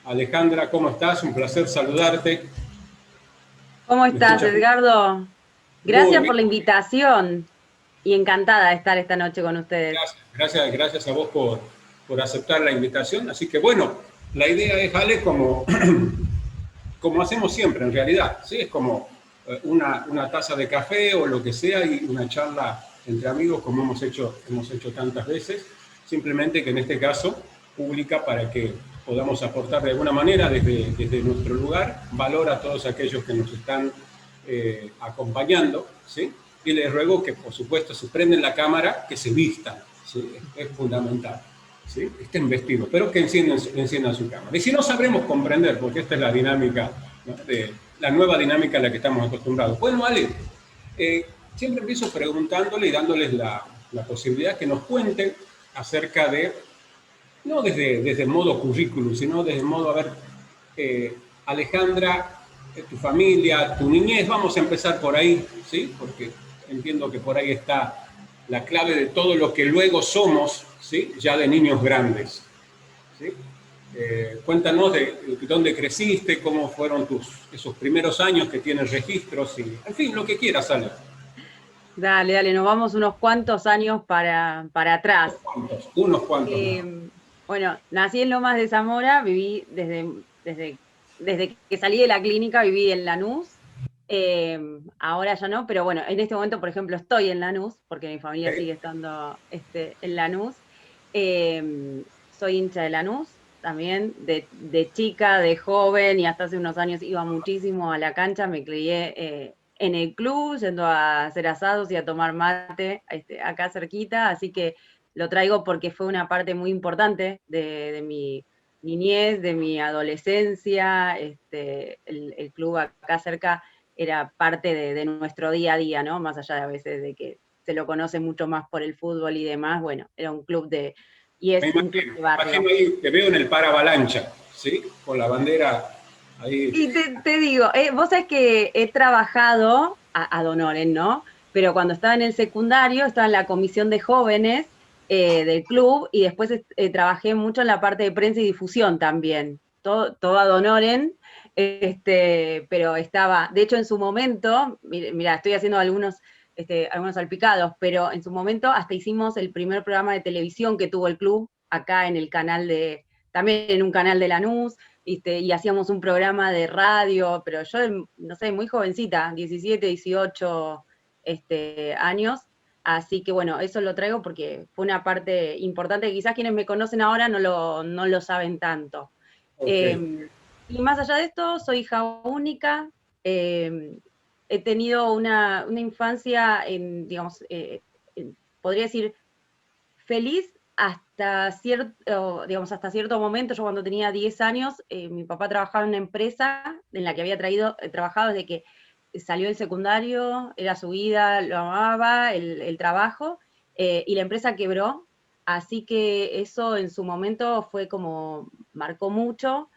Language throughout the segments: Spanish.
Alejandra, ¿cómo estás? Un placer saludarte. ¿Cómo ¿Me estás, escuchas? Edgardo? Muy Gracias por bien. la invitación y encantada de estar esta noche con ustedes. Gracias a vos por aceptar la invitación. Así que bueno, la idea es, Ale, como hacemos siempre en realidad, ¿sí? Es como una taza de café o lo que sea y una charla entre amigos como hemos hecho tantas veces, simplemente que en este caso pública para que podamos aportar de alguna manera desde nuestro lugar valor a todos aquellos que nos están acompañando, ¿sí? Y les ruego que, por supuesto, si prenden la cámara, que se vistan, ¿sí? Es fundamental. ¿Sí? Estén vestidos, pero que enciendan su cámara. Y si no sabremos comprender, porque esta es la dinámica, ¿no? La nueva dinámica a la que estamos acostumbrados. Bueno, Ale, eh, siempre empiezo preguntándole y dándoles la posibilidad que nos cuenten acerca de, no desde el modo currículum, sino desde el modo, a ver, Alejandra, tu familia, tu niñez, vamos a empezar por ahí, ¿sí? Porque entiendo que por ahí está la clave de todo lo que luego somos, ¿sí? Ya de niños grandes, ¿sí? Cuéntanos de dónde creciste, cómo fueron esos primeros años que tienes registros, y, en fin, lo que quieras, Ale. Dale, dale, nos vamos unos cuantos años para atrás. Unos cuantos nada. Bueno, nací en Lomas de Zamora, viví desde que salí de la clínica, viví en Lanús. Ahora ya no, pero bueno, en este momento, por ejemplo, estoy en Lanús, porque mi familia ¿Okay? sigue estando en Lanús. Soy hincha de Lanús, también, de chica, de joven, y hasta hace unos años iba muchísimo a la cancha, me crié en el club, yendo a hacer asados y a tomar mate acá cerquita, así que lo traigo porque fue una parte muy importante de mi niñez, de mi adolescencia. El club acá cerca era parte de nuestro día a día, ¿no? Más allá de a veces de que se lo conoce mucho más por el fútbol y demás, bueno, era un club y Me es un club imagino, de me imagino barrio. ahí, te veo en el paravalancha, ¿sí? Con la bandera ahí. Y te digo, vos sabés que he trabajado ad honorem, ¿no? Pero cuando estaba en el secundario, estaba en la comisión de jóvenes del club y después trabajé mucho en la parte de prensa y difusión también. Todo ad honorem, pero estaba, de hecho en su momento, mira, estoy haciendo algunos salpicados, pero en su momento hasta hicimos el primer programa de televisión que tuvo el club acá en el canal también en un canal de Lanús. Y hacíamos un programa de radio, pero yo, no sé, muy jovencita, 17, 18 años, así que bueno, eso lo traigo porque fue una parte importante que quizás quienes me conocen ahora no lo saben tanto. Ok. Y más allá de esto, soy hija única, eh, he tenido una infancia, digamos, podría decir, feliz hasta cierto momento. Yo cuando tenía 10 años, mi papá trabajaba en una empresa en la que había trabajado desde que salió del secundario, era su vida, lo amaba, el trabajo, y la empresa quebró, así que eso en su momento fue como, marcó mucho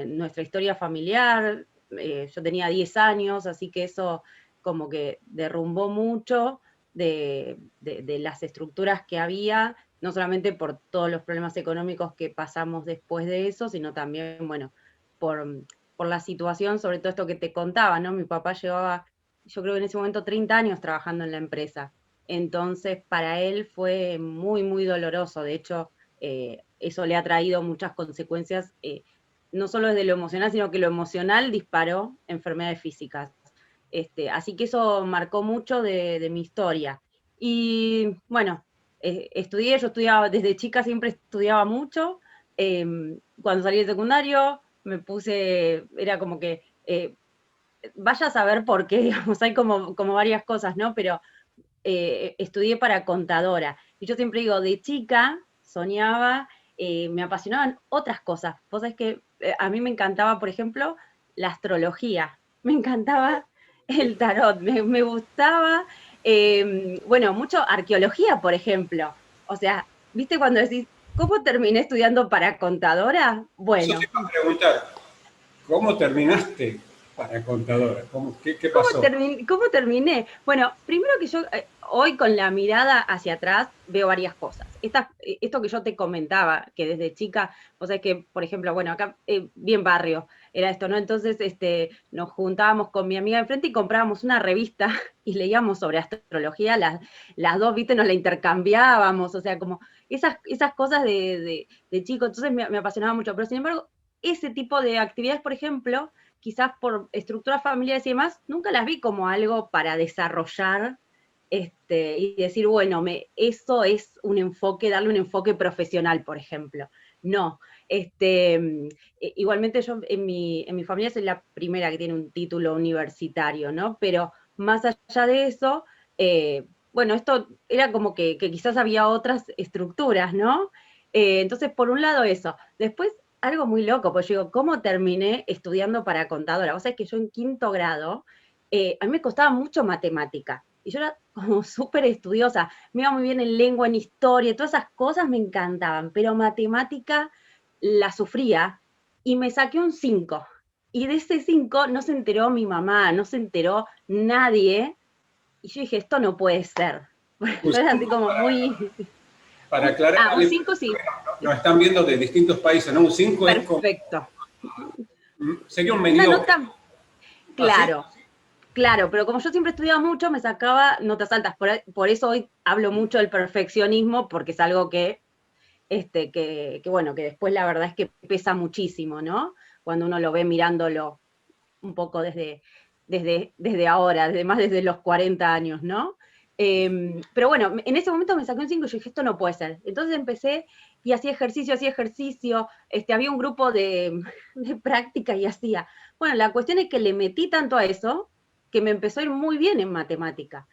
nuestra historia familiar. Yo tenía 10 años, así que eso como que derrumbó mucho de las estructuras que había, no solamente por todos los problemas económicos que pasamos después de eso, sino también, bueno, por, por la situación, sobre todo esto que te contaba, ¿no? Mi papá llevaba, yo creo que en ese momento 30 años trabajando en la empresa. Entonces, para él fue muy, muy doloroso. De hecho, eso le ha traído muchas consecuencias, no solo desde lo emocional, sino que lo emocional disparó enfermedades físicas. Así que eso marcó mucho de mi historia. Y bueno, yo estudiaba, desde chica siempre estudiaba mucho. eh, Cuando salí del secundario era como que, vaya a saber por qué, digamos, hay como varias cosas, ¿no? Pero estudié para contadora. Y yo siempre digo, de chica soñaba, me apasionaban otras cosas. Vos sabés que a mí me encantaba, por ejemplo, la astrología, me encantaba el tarot, me gustaba, bueno, mucho arqueología, por ejemplo. O sea, ¿viste cuando decís, cómo terminé estudiando para contadora? Eso te Bueno, iba a preguntar, ¿cómo terminaste para contadora? ¿Qué pasó? ¿cómo terminé? Bueno, primero que yo, hoy con la mirada hacia atrás veo varias cosas. Esto que yo te comentaba, que desde chica, o sea que, por ejemplo, bueno, acá bien barrio era esto, ¿no? Entonces nos juntábamos con mi amiga enfrente y comprábamos una revista y leíamos sobre astrología, las dos, viste, nos la intercambiábamos, o sea, como esas cosas de chico, entonces me apasionaba mucho, pero sin embargo, ese tipo de actividades, por ejemplo, quizás por estructuras familiares y demás, nunca las vi como algo para desarrollar y decir, bueno, eso es un enfoque, darle un enfoque profesional, por ejemplo. No. Igualmente yo en mi familia soy la primera que tiene un título universitario, ¿no? Pero más allá de eso, bueno, esto era como que quizás había otras estructuras, ¿no? Entonces, por un lado eso. Después, algo muy loco, pues yo digo, ¿cómo terminé estudiando para contadora? O sea, que yo en quinto grado, a mí me costaba mucho matemática. Y yo era como súper estudiosa, me iba muy bien en lengua, en historia, todas esas cosas me encantaban, pero matemática la sufría y me saqué un 5. Y de ese 5 no se enteró mi mamá, no se enteró nadie. Y yo dije, esto no puede ser. Un Yo era así 5 como muy... para aclarar, Un 5 sí, nos están viendo de distintos países, ¿no? Un 5 es como, perfecto. sería un Una mediocre. nota, ¿Así? claro, claro, pero como yo siempre estudiaba mucho, me sacaba notas altas. Por eso hoy hablo mucho del perfeccionismo, porque es algo que bueno, que después la verdad es que pesa muchísimo, ¿no? Cuando uno lo ve mirándolo un poco desde ahora, desde los 40 años, ¿no? Pero bueno, en ese momento me saqué un 5 y yo dije, esto no puede ser. Entonces empecé y hacía ejercicio, había un grupo de práctica y hacía. Bueno, la cuestión es que le metí tanto a eso que me empezó a ir muy bien en matemática.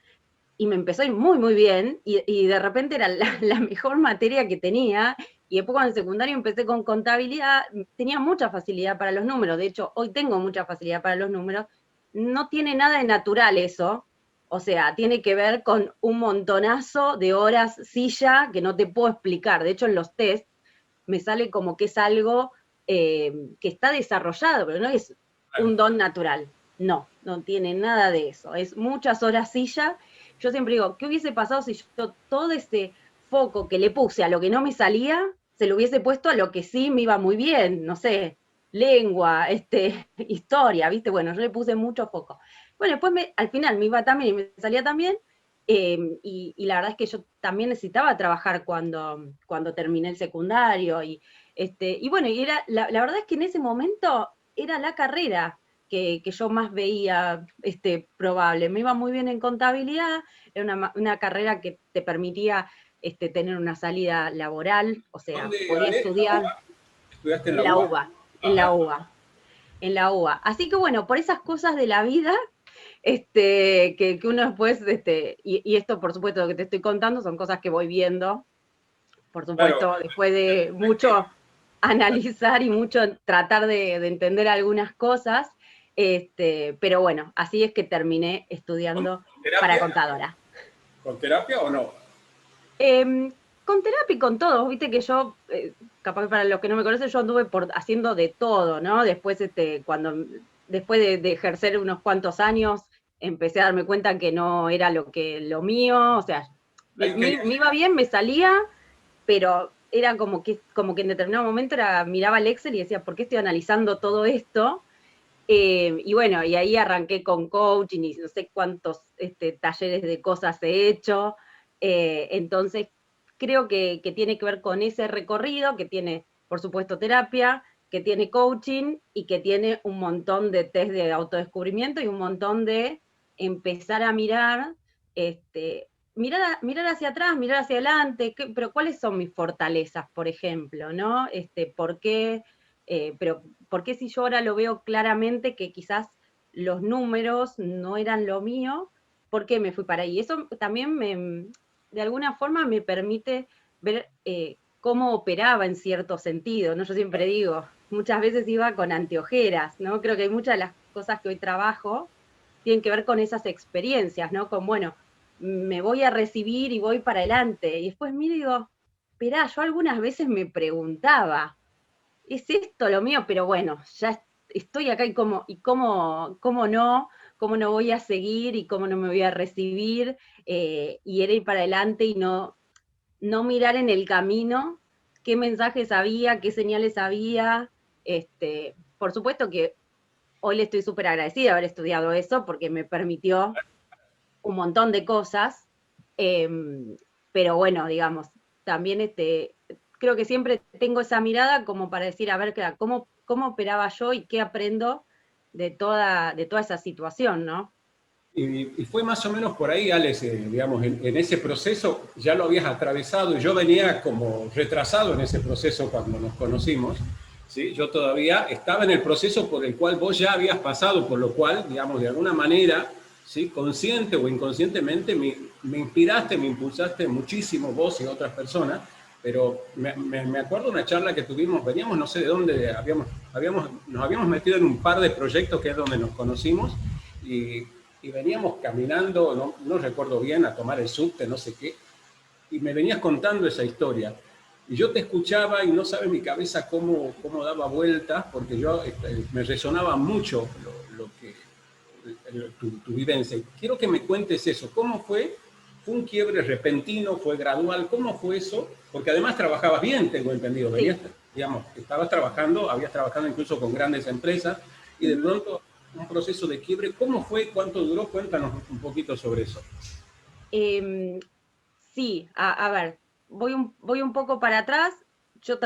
Y me empezó a ir muy, muy bien, y de repente era la mejor materia que tenía, y después cuando en secundario empecé con contabilidad, tenía mucha facilidad para los números, de hecho, hoy tengo mucha facilidad para los números, no tiene nada de natural eso, o sea, tiene que ver con un montonazo de horas silla que no te puedo explicar, de hecho en los test me sale como que es algo que está desarrollado, pero no es un don natural, no tiene nada de eso, es muchas horas silla. Yo siempre digo, ¿qué hubiese pasado si yo todo ese foco que le puse a lo que no me salía, se lo hubiese puesto a lo que sí me iba muy bien? No sé, lengua, historia, ¿viste? Bueno, yo le puse mucho foco. Bueno, después al final me iba también y me salía también, y la verdad es que yo también necesitaba trabajar cuando terminé el secundario, y bueno, y era, la verdad es que en ese momento era la carrera que yo más veía probable. Me iba muy bien en contabilidad, era una carrera que te permitía tener una salida laboral, o sea, ¿Dónde, podía Ale? estudiar ¿Estudiaste en la en la UBA? UBA, en la Ajá. UBA, en la UBA. Así que bueno, por esas cosas de la vida, que uno después, y esto por supuesto lo que te estoy contando son cosas que voy viendo, por Claro, supuesto, después de mucho analizar y mucho tratar de entender algunas cosas, pero bueno, así es que terminé ¿con estudiando para terapia? contadora. ¿Con terapia o no? Con terapia y con todo, viste que yo, capaz que para los que no me conocen, yo anduve haciendo de todo, ¿no? Después, después de ejercer unos cuantos años, empecé a darme cuenta que no era lo mío, o sea, Ahí quería me iba bien, me salía, pero era como que en determinado momento miraba el Excel y decía, ¿por qué estoy analizando todo esto? Y bueno, y ahí arranqué con coaching y no sé cuántos talleres de cosas he hecho. Entonces, creo que tiene que ver con ese recorrido, que tiene, por supuesto, terapia, que tiene coaching y que tiene un montón de test de autodescubrimiento y un montón de empezar a mirar, mirar hacia atrás, mirar hacia adelante, pero ¿cuáles son mis fortalezas, por ejemplo? ¿No? ¿Por qué? Pero ¿por qué si yo ahora lo veo claramente que quizás los números no eran lo mío? ¿Por qué me fui para ahí? Eso también de alguna forma me permite ver cómo operaba en cierto sentido, ¿no? Yo siempre digo, muchas veces iba con anteojeras, ¿no? Creo que muchas de las cosas que hoy trabajo tienen que ver con esas experiencias, ¿no? Con, bueno, me voy a recibir y voy para adelante. Y después miro y digo, esperá, yo algunas veces me preguntaba, ¿es esto lo mío? Pero bueno, ya estoy acá y cómo no, cómo no voy a seguir y cómo no me voy a recibir, y era ir para adelante y no mirar en el camino qué mensajes había, qué señales había. Por supuesto que hoy le estoy súper agradecida de haber estudiado eso porque me permitió un montón de cosas, pero bueno, digamos, también creo que siempre tengo esa mirada como para decir, a ver, cómo operaba yo y qué aprendo de toda esa situación, ¿no? Y fue más o menos por ahí, Alex, digamos, en ese proceso ya lo habías atravesado y yo venía como retrasado en ese proceso cuando nos conocimos, ¿sí? Yo todavía estaba en el proceso por el cual vos ya habías pasado, por lo cual, digamos, de alguna manera, ¿sí? Consciente o inconscientemente, me inspiraste, me impulsaste muchísimo vos y otras personas, pero me acuerdo una charla que tuvimos, veníamos no sé de dónde, nos habíamos metido en un par de proyectos que es donde nos conocimos, y y veníamos caminando, no recuerdo bien, a tomar el subte, no sé qué, y me venías contando esa historia. Y yo te escuchaba y no sabes mi cabeza cómo daba vueltas, porque me resonaba mucho tu vivencia. Quiero que me cuentes eso. ¿Cómo fue? ¿Fue un quiebre repentino? ¿Fue gradual? ¿Cómo fue eso? Porque además trabajabas bien, tengo entendido. Sí. Venías, digamos, estabas trabajando, habías trabajado incluso con grandes empresas, y de pronto un proceso de quiebre. ¿Cómo fue? ¿Cuánto duró? Cuéntanos un poquito sobre eso. Eh, sí, a ver, voy un poco para atrás. Yo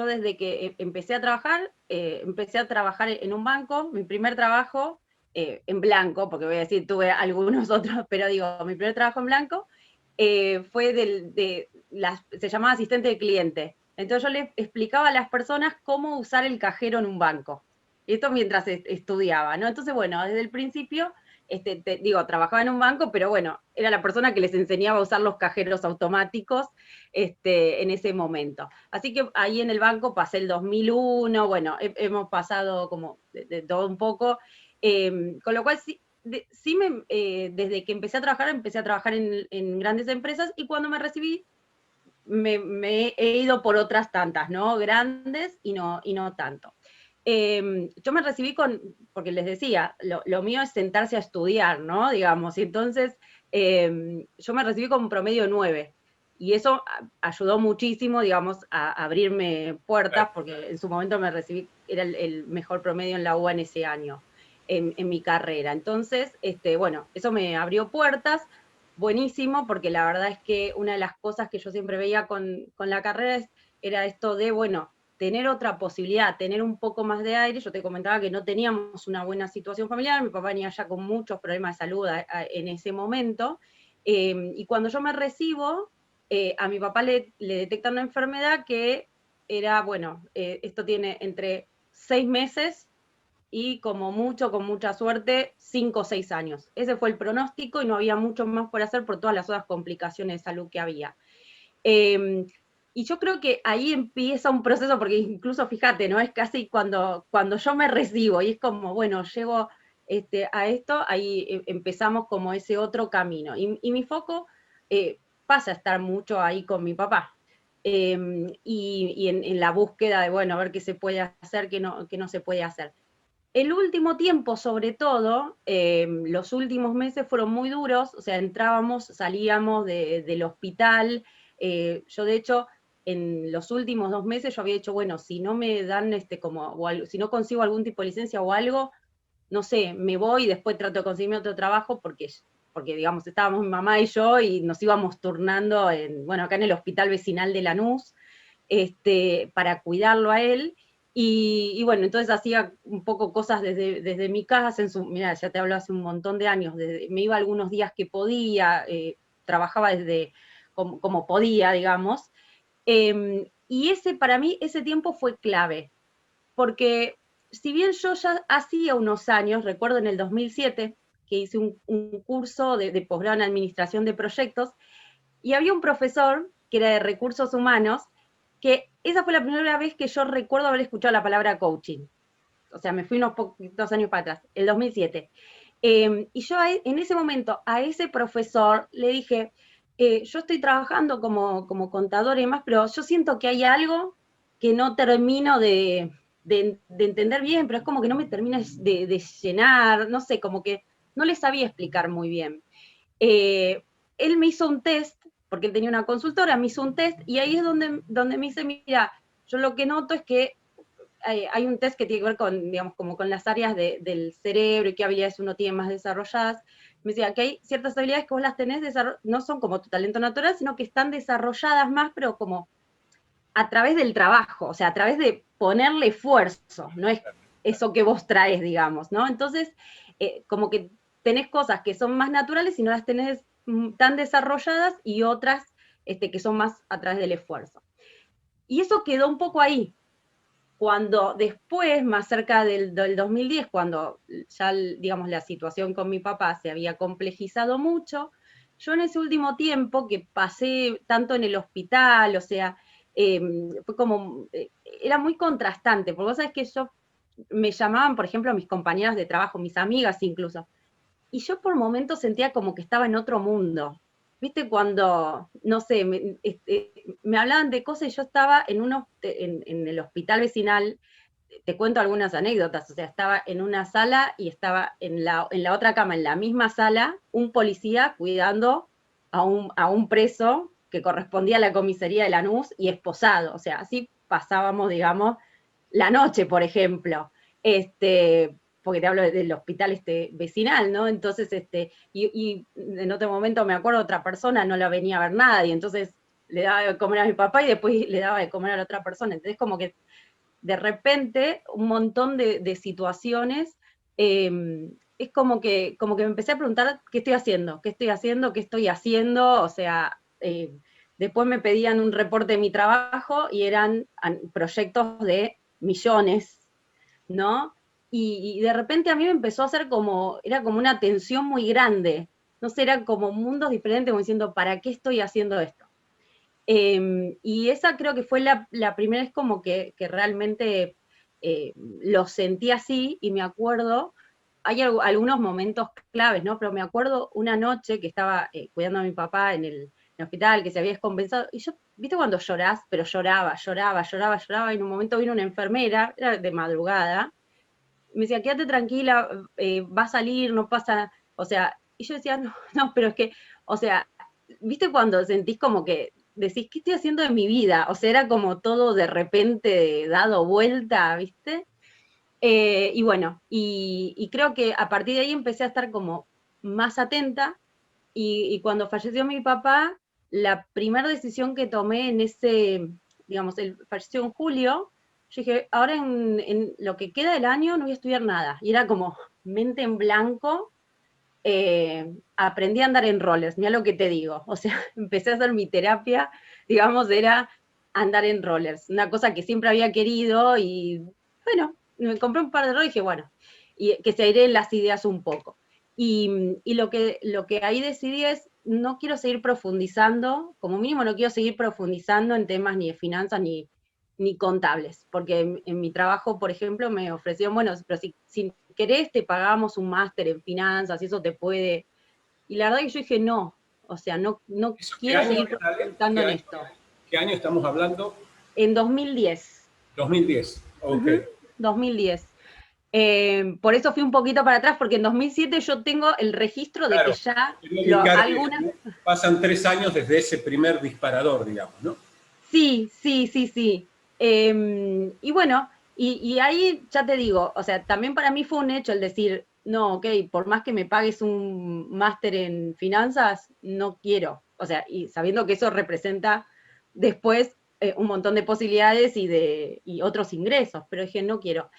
desde que empecé a trabajar en un banco, mi primer trabajo en blanco, porque voy a decir, tuve algunos otros, pero digo, mi primer trabajo en blanco fue se llamaba asistente de cliente. Entonces yo le explicaba a las personas cómo usar el cajero en un banco. Esto mientras estudiaba, ¿no? Entonces, bueno, desde el principio trabajaba en un banco, pero bueno, era la persona que les enseñaba a usar los cajeros automáticos en ese momento. Así que ahí en el banco pasé el 2001, bueno, hemos pasado como de todo un poco, con lo cual sí, desde que empecé a trabajar en grandes empresas, y cuando me recibí me he ido por otras tantas, ¿no? Grandes y no tanto. Yo me recibí porque les decía, lo mío es sentarse a estudiar, ¿no? Digamos, y entonces yo me recibí con un promedio 9, y eso ayudó muchísimo, digamos, a abrirme puertas, porque en su momento me recibí, era el mejor promedio en la UBA en ese año, en mi carrera. Entonces, bueno, eso me abrió puertas, buenísimo, porque la verdad es que una de las cosas que yo siempre veía con la carrera era esto de, bueno, tener otra posibilidad, tener un poco más de aire. Yo te comentaba que no teníamos una buena situación familiar, mi papá venía ya con muchos problemas de salud en ese momento, y cuando yo me recibo, a mi papá le detectan una enfermedad que era, bueno, esto tiene entre 6 meses y como mucho, con mucha suerte, 5 o 6 años. Ese fue el pronóstico y no había mucho más por hacer por todas las otras complicaciones de salud que había. Eh, y yo creo que ahí empieza un proceso, porque incluso fíjate, ¿no? Es casi cuando yo me recibo y es como, bueno, llego a esto, ahí empezamos como ese otro camino. Y mi foco pasa a estar mucho ahí con mi papá. Y en la búsqueda de, bueno, a ver qué se puede hacer, qué no se puede hacer. El último tiempo, sobre todo, los últimos meses fueron muy duros, o sea, entrábamos, salíamos del hospital. Yo, de hecho, en los últimos 2 meses yo había dicho, bueno, si no me dan si no consigo algún tipo de licencia o algo, no sé, me voy y después trato de conseguirme otro trabajo, porque digamos, estábamos mi mamá y yo y nos íbamos turnando bueno, acá en el hospital vecinal de Lanús, para cuidarlo a él. Y bueno, entonces hacía un poco cosas desde mi casa, mira, ya te hablo hace un montón de años, me iba algunos días que podía, trabajaba como podía, digamos. Y para mí, ese tiempo fue clave, porque si bien yo ya hacía unos años, recuerdo en el 2007, que hice un curso de posgrado en administración de proyectos, y había un profesor que era de recursos humanos, que esa fue la primera vez que yo recuerdo haber escuchado la palabra coaching. O sea, me fui unos poquitos años para atrás, el 2007. Y yo en ese momento a ese profesor le dije, yo estoy trabajando como contador y demás, pero yo siento que hay algo que no termino de entender bien, pero es como que no me termina de llenar, no sé, como que no le sabía explicar muy bien. Él me hizo un test, porque él tenía una consultora, me hizo un test, y ahí es donde me dice, mira, yo lo que noto es que hay un test que tiene que ver con, digamos, como con las áreas del cerebro y qué habilidades uno tiene más desarrolladas. Me decía que hay ciertas habilidades que vos las tenés, no son como tu talento natural, sino que están desarrolladas más, pero como a través del trabajo, o sea, a través de ponerle esfuerzo, no es eso que vos traes, digamos, ¿no? Entonces, como que tenés cosas que son más naturales y no las tenés tan desarrolladas, y otras que son más a través del esfuerzo. Y eso quedó un poco ahí. Cuando después, más cerca del 2010, cuando ya, digamos, la situación con mi papá se había complejizado mucho, yo en ese último tiempo que pasé tanto en el hospital, o sea, fue como, era muy contrastante, porque vos sabés que me llamaban, por ejemplo, mis compañeras de trabajo, mis amigas incluso, y yo por momentos sentía como que estaba en otro mundo. ¿Viste cuando, no sé, me hablaban de cosas y yo estaba en el hospital vecinal? Te cuento algunas anécdotas, o sea, estaba en una sala y estaba en la otra cama, en la misma sala, un policía cuidando a un preso que correspondía a la comisaría de Lanús y esposado, o sea, así pasábamos, digamos, la noche, por ejemplo. Porque te hablo del hospital vecinal, ¿no? Entonces, y en otro momento me acuerdo, otra persona no la venía a ver nadie, entonces le daba de comer a mi papá y después le daba de comer a la otra persona. Entonces, como que de repente, un montón de situaciones, es como que me empecé a preguntar qué estoy haciendo, qué estoy haciendo, qué estoy haciendo, o sea, después me pedían un reporte de mi trabajo y eran proyectos de millones, ¿no? Y de repente a mí me empezó a hacer era como una tensión muy grande, no sé, eran como mundos diferentes, como diciendo, ¿para qué estoy haciendo esto? Y esa creo que fue la primera vez como que realmente lo sentí así, y me acuerdo, hay algunos momentos claves, ¿no? Pero me acuerdo una noche que estaba cuidando a mi papá en el hospital, que se había descompensado, y yo, ¿viste cuando llorás? Pero lloraba, lloraba, lloraba, lloraba, y en un momento vino una enfermera, era de madrugada, me decía, quédate tranquila, va a salir, no pasa, o sea, y yo decía, no, no, pero es que, o sea, ¿viste cuando sentís como que decís, ¿qué estoy haciendo en mi vida? O sea, era como todo de repente dado vuelta, ¿viste? Y bueno, y creo que a partir de ahí empecé a estar como más atenta, y cuando falleció mi papá, la primera decisión que tomé digamos, él falleció en julio, yo dije, ahora en lo que queda del año no voy a estudiar nada. Y era como mente en blanco, aprendí a andar en rollers, mira lo que te digo. O sea, empecé a hacer mi terapia, digamos, era andar en rollers, una cosa que siempre había querido, y bueno, me compré un par de rollers y dije, bueno, y que se aireen las ideas un poco. Y lo que ahí decidí es, no quiero seguir profundizando, como mínimo no quiero seguir profundizando en temas ni de finanzas ni contables, porque en mi trabajo, por ejemplo, me ofrecieron, bueno, pero si querés te pagamos un máster en finanzas y eso te puede. Y la verdad que yo dije, no, o sea, no ¿Eso qué quiero año, seguir Ale? profundizando en esto. ¿Qué año estamos hablando? En 2010. 2010. Ok. Ujú, 2010. Por eso fui un poquito para atrás, porque en 2007 yo tengo el registro de que Claro. ya Quiero ubicar bien, algunas. ¿no? Pasan 3 años desde ese primer disparador, digamos, ¿no? Sí, sí, sí, sí. Y bueno, y ahí ya te digo, o sea, también para mí fue un hecho el decir, no, ok, por más que me pagues un máster en finanzas, no quiero. O sea, y sabiendo que eso representa después un montón de posibilidades y otros ingresos, pero dije, no quiero.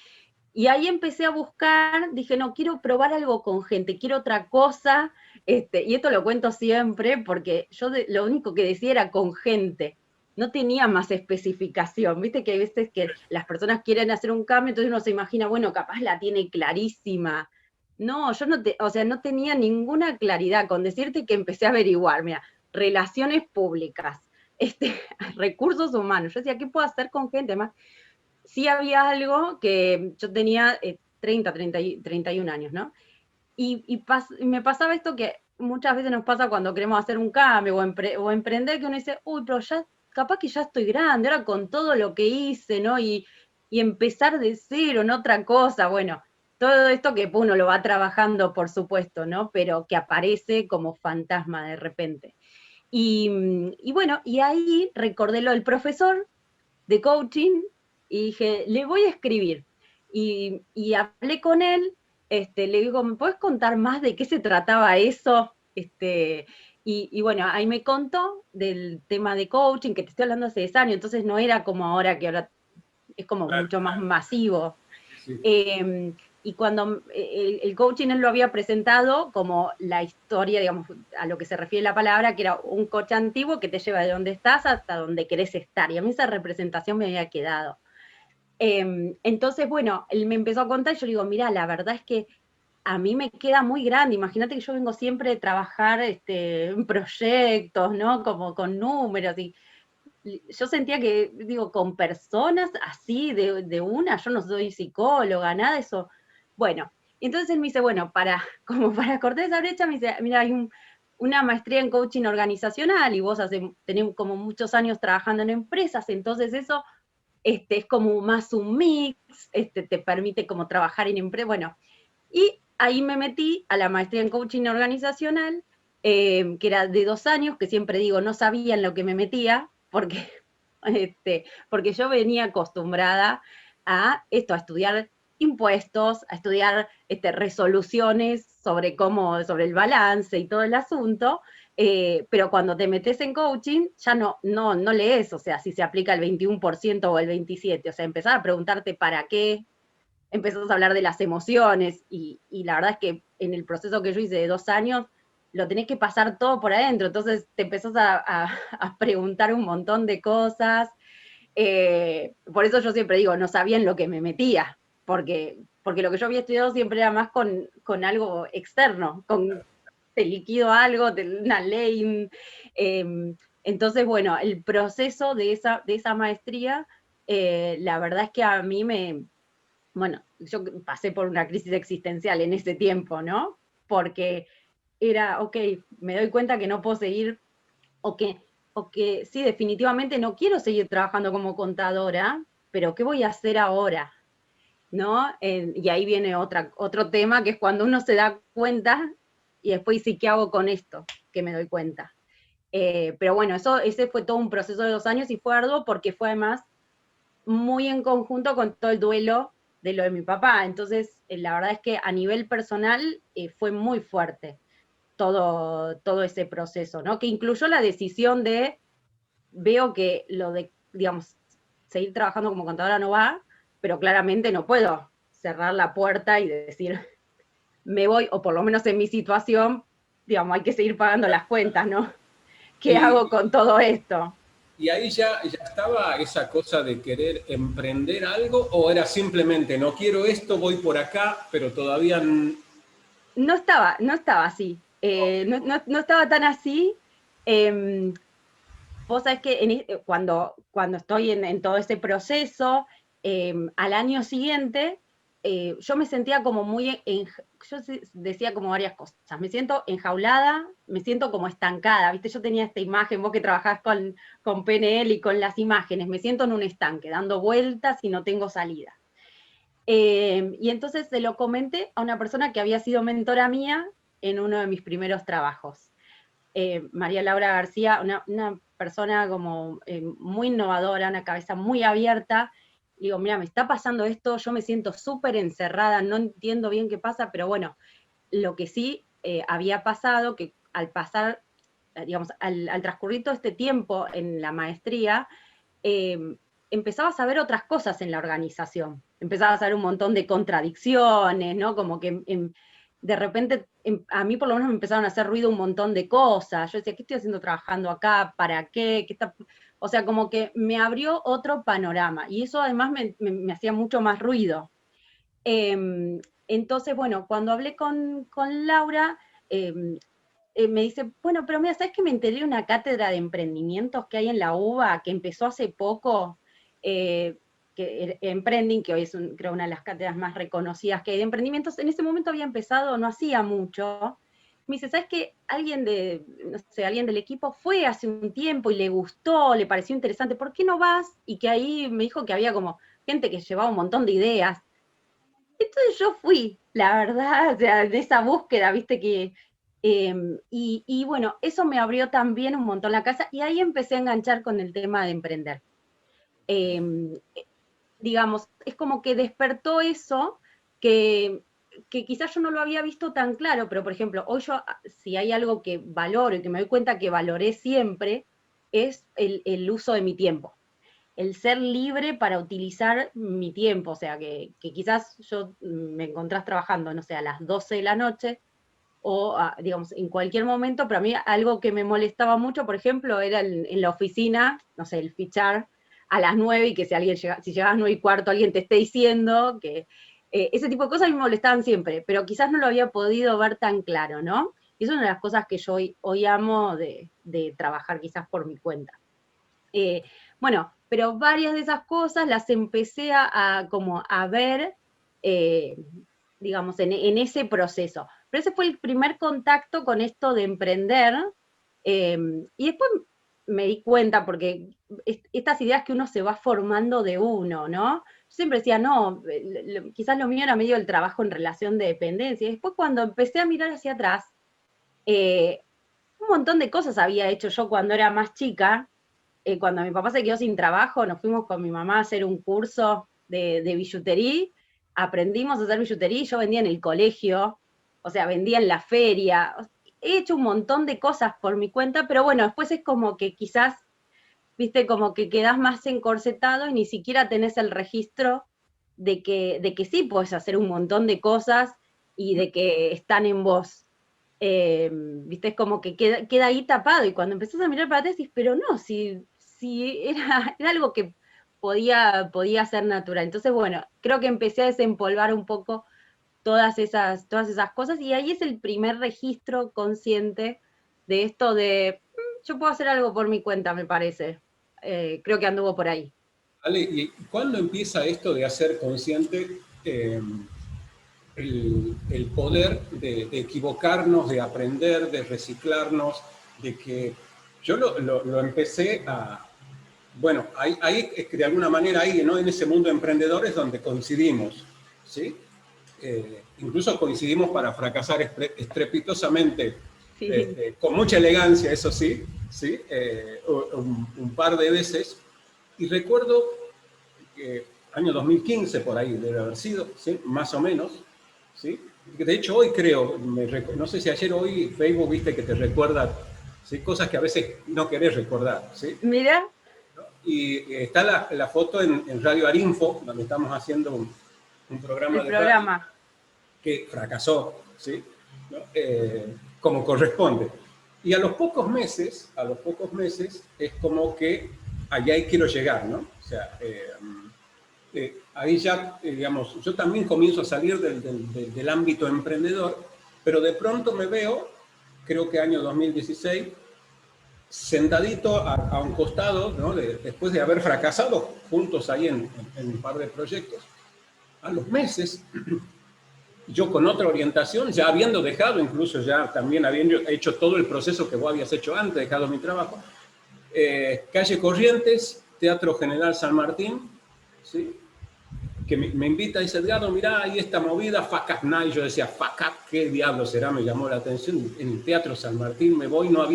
Y ahí empecé a buscar, dije, no, quiero probar algo con gente, quiero otra cosa, y esto lo cuento siempre, porque yo lo único que decía era con gente, no tenía más especificación, viste que hay veces que las personas quieren hacer un cambio, entonces uno se imagina, bueno, capaz la tiene clarísima. No, yo o sea, no tenía ninguna claridad, con decirte que empecé a averiguar, mira, relaciones públicas, recursos humanos, yo decía, ¿qué puedo hacer con gente? Además, sí había algo que yo tenía 31 años, ¿no? Y me pasaba esto que muchas veces nos pasa cuando queremos hacer un cambio o emprender, que uno dice, uy, pero ya, capaz que ya estoy grande, ahora con todo lo que hice, ¿no? Y empezar de cero en otra cosa, bueno, todo esto que uno lo va trabajando, por supuesto, ¿no? Pero que aparece como fantasma de repente. Y bueno, y ahí recordé lo del profesor de coaching y dije, le voy a escribir. Y hablé con él, le digo, ¿me puedes contar más de qué se trataba eso? Y bueno, ahí me contó del tema de coaching, que te estoy hablando hace 10 años, entonces no era como ahora, que ahora es como Claro, mucho más claro. masivo. Sí, Y cuando el coaching él lo había presentado como la historia, digamos, a lo que se refiere la palabra, que era un coach antiguo que te lleva de donde estás hasta donde querés estar. Y a mí esa representación me había quedado. Entonces, bueno, él me empezó a contar y yo le digo, mira, la verdad es que a mí me queda muy grande. Imagínate que yo vengo siempre de trabajar en proyectos, ¿no? Como con números y yo sentía que, digo, con personas así de una, yo no soy psicóloga, nada de eso. Bueno, entonces él me dice, bueno, como para cortar esa brecha, me dice, mira, hay una maestría en coaching organizacional y vos tenés como muchos años trabajando en empresas, entonces eso es como más un mix, te permite como trabajar en empresas, bueno, y ahí me metí a la maestría en coaching organizacional, que era de 2 años, que siempre digo, no sabía en lo que me metía, porque, porque yo venía acostumbrada a esto, a estudiar impuestos, a estudiar resoluciones sobre el balance y todo el asunto, pero cuando te metes en coaching ya no lees, o sea, si se aplica el 21% o el 27%, o sea, empezar a preguntarte para qué, empezás a hablar de las emociones y la verdad es que en el proceso que yo hice de 2 años, lo tenés que pasar todo por adentro, entonces te empezás a preguntar un montón de cosas. Por eso yo siempre digo, no sabía en lo que me metía, porque lo que yo había estudiado siempre era más con algo externo, te liquido algo, una ley. Entonces, bueno, el proceso de esa maestría, la verdad es que a mí bueno, yo pasé por una crisis existencial en ese tiempo, ¿no? Porque era, ok, me doy cuenta que no puedo seguir, o que, o que sí, definitivamente no quiero seguir trabajando como contadora, pero ¿qué voy a hacer ahora? ¿No? Y ahí viene otro tema, que es cuando uno se da cuenta y después sí, ¿qué hago con esto? Que me doy cuenta. Pero bueno, ese fue todo un proceso de 2 años y fue arduo porque fue además muy en conjunto con todo el duelo de lo de mi papá. Entonces, la verdad es que a nivel personal fue muy fuerte todo ese proceso, ¿no? Que incluyó la decisión veo que lo de, digamos, seguir trabajando como contadora no va, pero claramente no puedo cerrar la puerta y decir, me voy, o por lo menos en mi situación, digamos, hay que seguir pagando las cuentas, ¿no? ¿Qué hago y, con todo esto? y ahí ya estaba esa cosa de querer emprender algo, o era simplemente no quiero esto, voy por acá, pero todavía No estaba así, no estaba tan así. Eh, Vos sabés que cuando estoy en todo ese proceso, al año siguiente, yo me sentía como yo decía como varias cosas. Me siento enjaulada, me siento como estancada, ¿viste? Yo tenía esta imagen, vos que trabajás con PNL y con las imágenes, me siento en un estanque, dando vueltas y no tengo salida. Y entonces se lo comenté a una persona que había sido mentora mía en uno de mis primeros trabajos. María Laura García, una persona como muy innovadora, una cabeza muy abierta. Digo, mira, me está pasando esto, yo me siento súper encerrada, no entiendo bien qué pasa, pero bueno, lo que sí había pasado, que al pasar, digamos, al transcurrir todo este tiempo en la maestría, eh, empezaba a saber otras cosas en la organización. Empezaba a saber un montón de contradicciones, ¿no? Como que de repente a mí por lo menos me empezaron a hacer ruido un montón de cosas. Yo decía, ¿qué estoy haciendo trabajando acá? ¿Para qué? O sea, como que me abrió otro panorama y eso además me hacía mucho más ruido. Entonces, bueno, cuando hablé con Laura, eh, me dice, bueno, pero mira, ¿sabes que me enteré de una cátedra de emprendimientos que hay en la UBA, que empezó hace poco, que Emprending, que hoy es creo una de las cátedras más reconocidas que hay de emprendimientos? En ese momento había empezado, no hacía mucho. Me dice, ¿sabes qué? No sé, alguien del equipo fue hace un tiempo y le gustó, le pareció interesante, ¿por qué no vas? Y que ahí me dijo que había como gente que llevaba un montón de ideas. Entonces yo fui, la verdad, o sea, de esa búsqueda, viste que... y bueno, eso me abrió también un montón la casa y ahí empecé a enganchar con el tema de emprender. Eh, digamos, es como que despertó eso que quizás yo no lo había visto tan claro, pero por ejemplo, hoy yo, si hay algo que valoro y que me doy cuenta que valoré siempre, es el uso de mi tiempo, el ser libre para utilizar mi tiempo, o sea, que quizás yo me encontrás trabajando, no sé, a las 12 de la noche o, digamos, en cualquier momento, pero a mí algo que me molestaba mucho, por ejemplo, era en la oficina, no sé, el fichar a las 9 y que si alguien llega, si llegas 9 y cuarto, alguien te esté diciendo que ese tipo de cosas a mí me molestaban siempre, pero quizás no lo había podido ver tan claro, ¿no? Y eso es una de las cosas que yo hoy amo de trabajar quizás por mi cuenta. Eh, bueno, pero varias de esas cosas las empecé como a ver, eh, digamos, en ese proceso. Pero ese fue el primer contacto con esto de emprender. eh, y después me di cuenta, porque estas ideas que uno se va formando de uno, ¿no? Yo siempre decía, no, quizás lo mío era medio el trabajo en relación de dependencia. Y después cuando empecé a mirar hacia atrás, eh, un montón de cosas había hecho yo cuando era más chica. Cuando mi papá se quedó sin trabajo, nos fuimos con mi mamá a hacer un curso de billutería, aprendimos a hacer billutería y yo vendía en el colegio, o sea, vendía en la feria. He hecho un montón de cosas por mi cuenta, pero bueno, después es como que quizás, viste, como que quedás más encorsetado y ni siquiera tenés el registro de que sí puedes hacer un montón de cosas y de que están en vos. Viste, es como que queda ahí tapado y cuando empezás a mirar para atrás decís, pero no, si era algo que podía ser natural. Entonces, bueno, creo que empecé a desempolvar un poco todas esas cosas y ahí es el primer registro consciente de esto de, yo puedo hacer algo por mi cuenta, me parece. Creo que anduvo por ahí. Ale, ¿y cuándo empieza esto de hacer consciente el poder de equivocarnos, de aprender, de reciclarnos, de que yo lo empecé a... Bueno, ahí es que de alguna manera ahí, ¿no? En ese mundo de emprendedores donde coincidimos, ¿sí? Incluso coincidimos para fracasar estrepitosamente, Sí, con mucha elegancia, eso sí, ¿sí? Un par de veces. Y recuerdo que año 2015, por ahí debe haber sido, ¿sí? Más o menos, ¿sí? De hecho, hoy creo, no sé si ayer o hoy Facebook, viste, que te recuerda, ¿sí? Cosas que a veces no querés recordar, ¿sí? mira, Y está la foto en Radio Arinfo, donde estamos haciendo un programa el de radio programa. que fracasó, ¿sí? ¿No? Como corresponde. Y a los pocos meses, es como que allá quiero llegar, ¿no? O sea, ahí ya, digamos, yo también comienzo a salir del ámbito emprendedor, pero de pronto me veo, creo que año 2016, sentadito a un costado, ¿no? Después de haber fracasado juntos ahí en un par de proyectos. A los meses, yo con otra orientación, ya habiendo dejado, incluso ya también habiendo hecho todo el proceso que vos habías hecho antes, dejado mi trabajo, calle Corrientes, Teatro General San Martín, ¿sí? Que me invita y dice, Edgardo, mirá, ahí esta movida, Fuck Up Night. Yo decía, Fuck Up, ¿qué diablo será? Me llamó la atención. En el Teatro San Martín me voy, no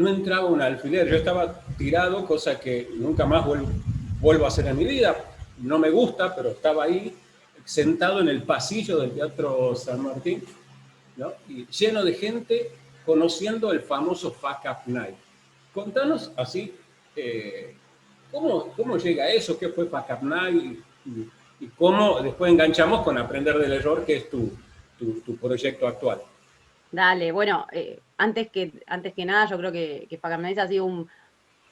entraba un alfiler. Yo estaba tirado, cosa que nunca más vuelvo a hacer en mi vida. No me gusta, pero estaba ahí, sentado en el pasillo del Teatro San Martín, ¿no? Y lleno de gente conociendo el famoso Fuck Up Night. Contanos así, ¿cómo llega eso? ¿Qué fue Fuck Up Night? Y cómo después enganchamos con Aprender del Error, que es tu proyecto actual. Dale, bueno, antes que nada, yo creo que para Canadiense ha sido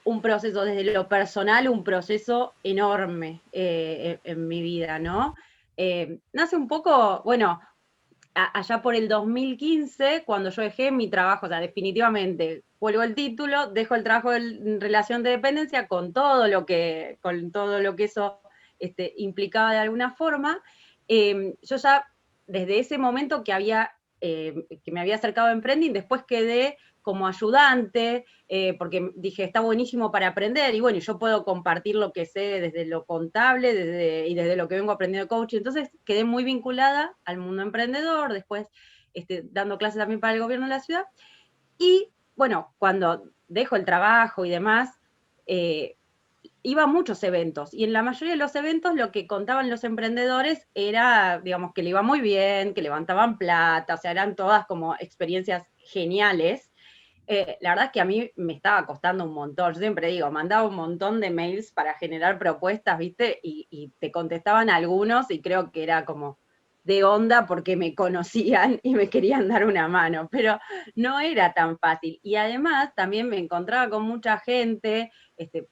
un proceso desde lo personal, un proceso enorme en mi vida, ¿no? Nace un poco, bueno, allá por el 2015, cuando yo dejé mi trabajo, o sea, definitivamente, vuelvo al título, dejo el trabajo en relación de dependencia con todo lo que eso implicaba de alguna forma. Yo ya, desde ese momento que había que me había acercado a Emprending, después quedé como ayudante, porque dije, está buenísimo para aprender, y bueno, yo puedo compartir lo que sé desde lo contable y desde lo que vengo aprendiendo de coaching. Entonces quedé muy vinculada al mundo emprendedor, después dando clases también para el gobierno de la ciudad. Y bueno, cuando dejo el trabajo y demás, iba a muchos eventos, y en la mayoría de los eventos lo que contaban los emprendedores era, digamos, que le iba muy bien, que levantaban plata, o sea, eran todas como experiencias geniales. La verdad es que a mí me estaba costando un montón. Yo siempre digo, mandaba un montón de mails para generar propuestas, ¿viste? Y te contestaban algunos, y creo que era como de onda porque me conocían y me querían dar una mano, pero no era tan fácil. Y además también me encontraba con mucha gente,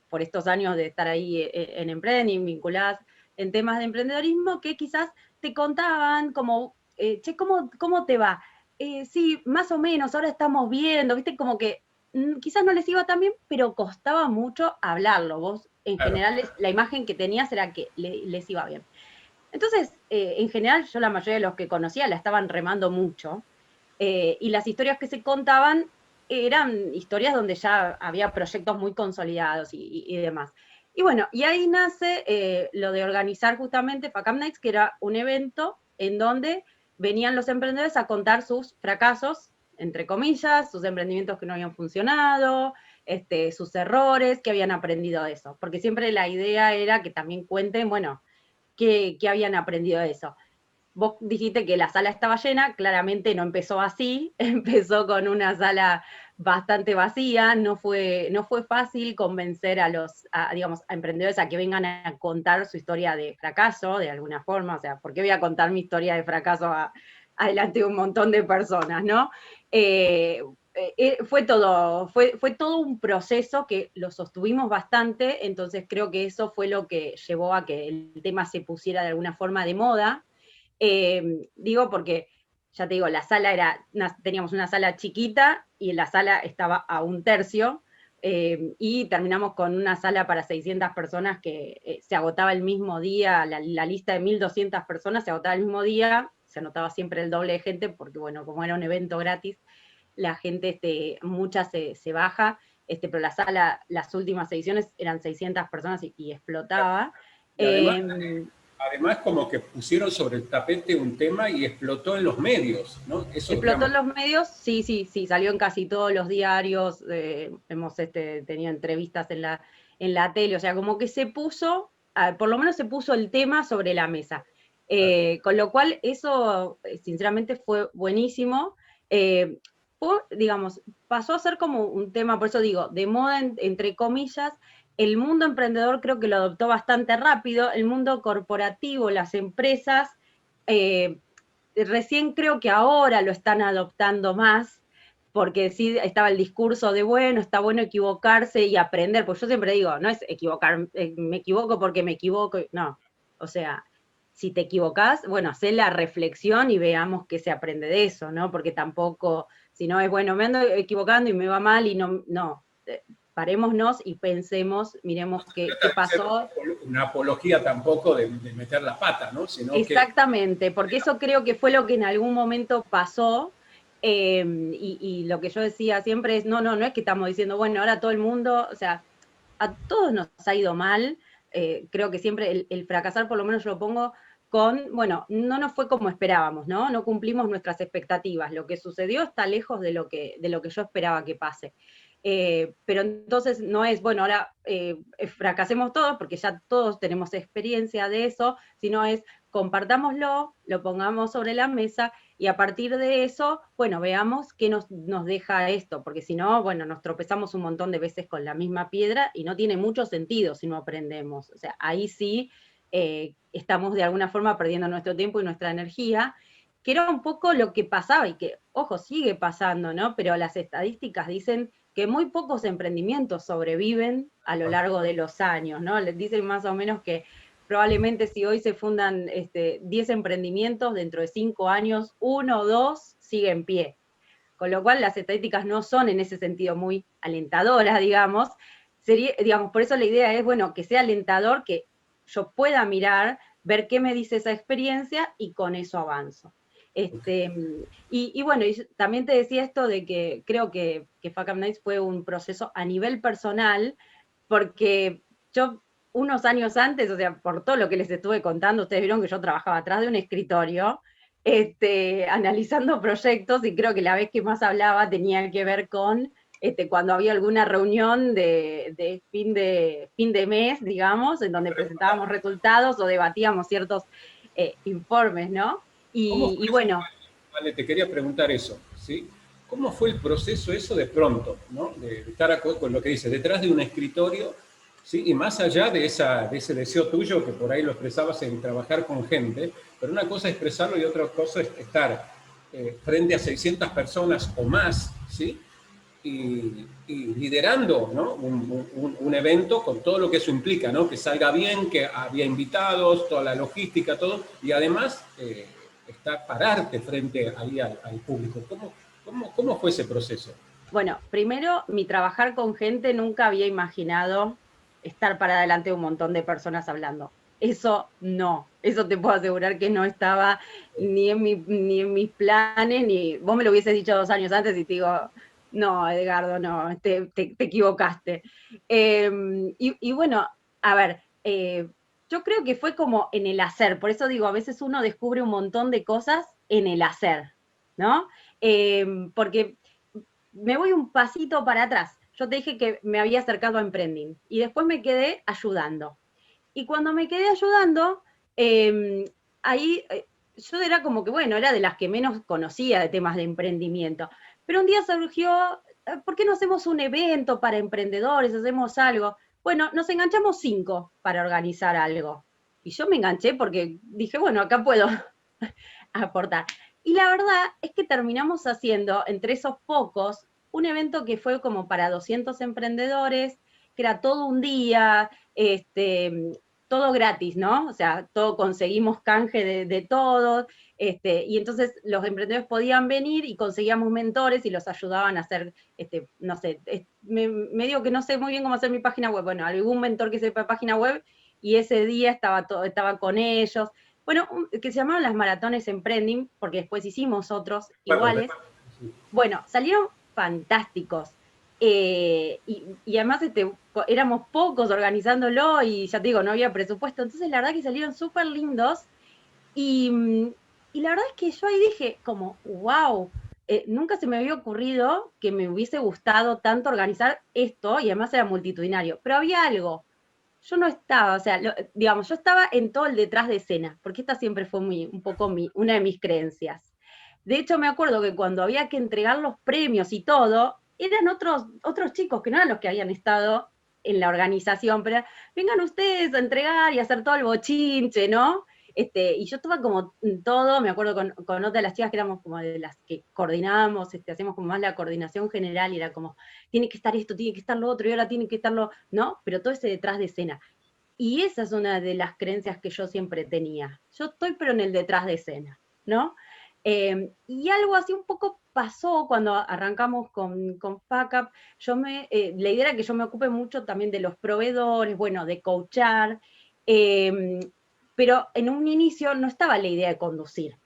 por estos años de estar ahí en Emprending, vinculadas en temas de emprendedorismo, que quizás te contaban como, che, ¿cómo te va? Sí, más o menos, ahora estamos viendo, viste, como que quizás no les iba tan bien, pero costaba mucho hablarlo. Vos, en Claro. general, la imagen que tenías era que les iba bien. Entonces, en general, yo la mayoría de los que conocía la estaban remando mucho, y las historias que se contaban eran historias donde ya había proyectos muy consolidados y demás. Y bueno, y ahí nace lo de organizar justamente FACAM Nights, que era un evento en donde venían los emprendedores a contar sus fracasos, entre comillas, sus emprendimientos que no habían funcionado, sus errores, que habían aprendido de eso. Porque siempre la idea era que también cuenten, bueno, qué habían aprendido de eso. Vos dijiste que la sala estaba llena, claramente no empezó así, empezó con una sala bastante vacía, no fue fácil convencer digamos, a emprendedores a que vengan a contar su historia de fracaso, de alguna forma, o sea, ¿por qué voy a contar mi historia de fracaso adelante de un montón de personas, no? Fue todo un proceso que lo sostuvimos bastante, entonces creo que eso fue lo que llevó a que el tema se pusiera de alguna forma de moda. Digo porque, ya te digo, teníamos una sala chiquita y la sala estaba a un tercio, y terminamos con una sala para 600 personas que se agotaba el mismo día, la lista de 1.200 personas se agotaba el mismo día, se anotaba siempre el doble de gente, porque bueno, como era un evento gratis, la gente, mucha se baja, pero la sala, las últimas ediciones eran 600 personas y explotaba. Y además, Eh, además como que pusieron sobre el tapete un tema y explotó en los medios, ¿no? Eso, Explotó digamos, en los medios, sí, sí, sí, salió en casi todos los diarios, hemos tenido entrevistas en la tele, o sea, como que se puso, por lo menos se puso el tema sobre la mesa. Con lo cual, eso sinceramente fue buenísimo. Eh, digamos, pasó a ser como un tema, por eso digo, de moda, entre comillas. El mundo emprendedor creo que lo adoptó bastante rápido, el mundo corporativo, las empresas, eh, recién creo que ahora lo están adoptando más, porque sí estaba el discurso de, bueno, está bueno equivocarse y aprender, pues yo siempre digo, no es equivocar, me equivoco porque me equivoco, no, o sea, si te equivocás, bueno, hacé la reflexión y veamos qué se aprende de eso, ¿no? Porque tampoco, si no es, bueno, me ando equivocando y me va mal y no, parémonos y pensemos, miremos qué pasó. una apología tampoco de meter la pata, ¿no? Sino que, Exactamente, porque eso creo que fue lo que en algún momento pasó, y lo que yo decía siempre es, no es que estamos diciendo, bueno, ahora todo el mundo, o sea, a todos nos ha ido mal, creo que siempre el fracasar, por lo menos yo lo pongo con, bueno, no nos fue como esperábamos, ¿no? No cumplimos nuestras expectativas, lo que sucedió está lejos de lo que yo esperaba que pase. Pero entonces no es, bueno, ahora fracasemos todos, porque ya todos tenemos experiencia de eso, sino es compartámoslo, lo pongamos sobre la mesa y a partir de eso, bueno, veamos qué nos deja esto, porque si no, bueno, nos tropezamos un montón de veces con la misma piedra y no tiene mucho sentido si no aprendemos. O sea, ahí sí estamos de alguna forma perdiendo nuestro tiempo y nuestra energía, que era un poco lo que pasaba y que, ojo, sigue pasando, ¿no? Pero las estadísticas dicen que muy pocos emprendimientos sobreviven a lo largo de los años, ¿no? Les dicen más o menos que probablemente si hoy se fundan 10 emprendimientos, dentro de 5 años, 1 o 2 sigue en pie. Con lo cual las estadísticas no son en ese sentido muy alentadoras, digamos. Digamos, por eso la idea es, bueno, que sea alentador, que yo pueda mirar, ver qué me dice esa experiencia y con eso avanzo. Este, y bueno, y también te decía esto de que creo que Fuck Up Nights fue un proceso a nivel personal, porque yo unos años antes, o sea, por todo lo que les estuve contando, ustedes vieron que yo trabajaba atrás de un escritorio, analizando proyectos, y creo que la vez que más hablaba tenía que ver con cuando había alguna reunión de fin de mes, digamos, en donde presentábamos resultados o debatíamos ciertos informes, ¿no? ¿Cómo Y fue eso? bueno, Vale, te quería preguntar eso, ¿sí? ¿Cómo fue el proceso eso de pronto, ¿no? De estar con lo que dice, detrás de un escritorio, ¿sí? Y más allá de, de ese deseo tuyo que por ahí lo expresabas en trabajar con gente, pero una cosa es expresarlo y otra cosa es estar frente a 600 personas o más, ¿sí? Y liderando, ¿no? Un evento con todo lo que eso implica, ¿no? Que salga bien, que había invitados, toda la logística, todo, y además está pararte frente ahí al público. ¿Cómo fue ese proceso? bueno, primero, mi trabajar con gente, nunca había imaginado estar para adelante de un montón de personas hablando. Eso no, eso te puedo asegurar que no estaba ni en mis planes, ni vos me lo hubieses dicho 2 años antes y te digo, no, Edgardo, no, te equivocaste. Y bueno, a ver, yo creo que fue como en el hacer, por eso digo, a veces uno descubre un montón de cosas en el hacer, ¿no? Porque me voy un pasito para atrás. Yo te dije que me había acercado a Emprending y después me quedé ayudando. Y cuando me quedé ayudando, ahí yo era como que, bueno, era de las que menos conocía de temas de emprendimiento. Pero un día surgió, ¿por qué no hacemos un evento para emprendedores? Hacemos algo. Bueno, nos enganchamos 5 para organizar algo. Y yo me enganché porque dije, bueno, acá puedo aportar. Y la verdad es que terminamos haciendo, entre esos pocos, un evento que fue como para 200 emprendedores, que era todo un día, todo gratis, ¿no? O sea, todo conseguimos canje de todo, y entonces los emprendedores podían venir y conseguíamos mentores y los ayudaban a hacer, no sé, me digo que no sé muy bien cómo hacer mi página web, bueno, algún mentor que sepa página web, y ese día estaba con ellos, bueno, que se llamaron las maratones Emprending, porque después hicimos otros iguales. Sí. Bueno, salieron fantásticos. Y además éramos pocos organizándolo y ya te digo, no había presupuesto. Entonces la verdad que salieron súper lindos. Y, y la verdad es que yo ahí dije como, wow, nunca se me había ocurrido que me hubiese gustado tanto organizar esto y además era multitudinario. Pero había algo, yo no estaba, o sea, digamos, yo estaba en todo el detrás de escena, porque esta siempre fue un poco una de mis creencias. De hecho, me acuerdo que cuando había que entregar los premios y todo, eran otros chicos que no eran los que habían estado en la organización, pero vengan ustedes a entregar y a hacer todo el bochinche, ¿no? Y yo estaba como en todo, me acuerdo con otra de las chicas que éramos como de las que coordinábamos, hacíamos como más la coordinación general y era como, tiene que estar esto, tiene que estar lo otro, y ahora tiene que estar ¿no? Pero todo ese detrás de escena. Y esa es una de las creencias que yo siempre tenía. Yo estoy pero en el detrás de escena, ¿no? Y algo así un poco pasó cuando arrancamos con Fuck Up. La idea era que yo me ocupe mucho también de los proveedores, bueno, de coachar, pero en un inicio no estaba la idea de conducir.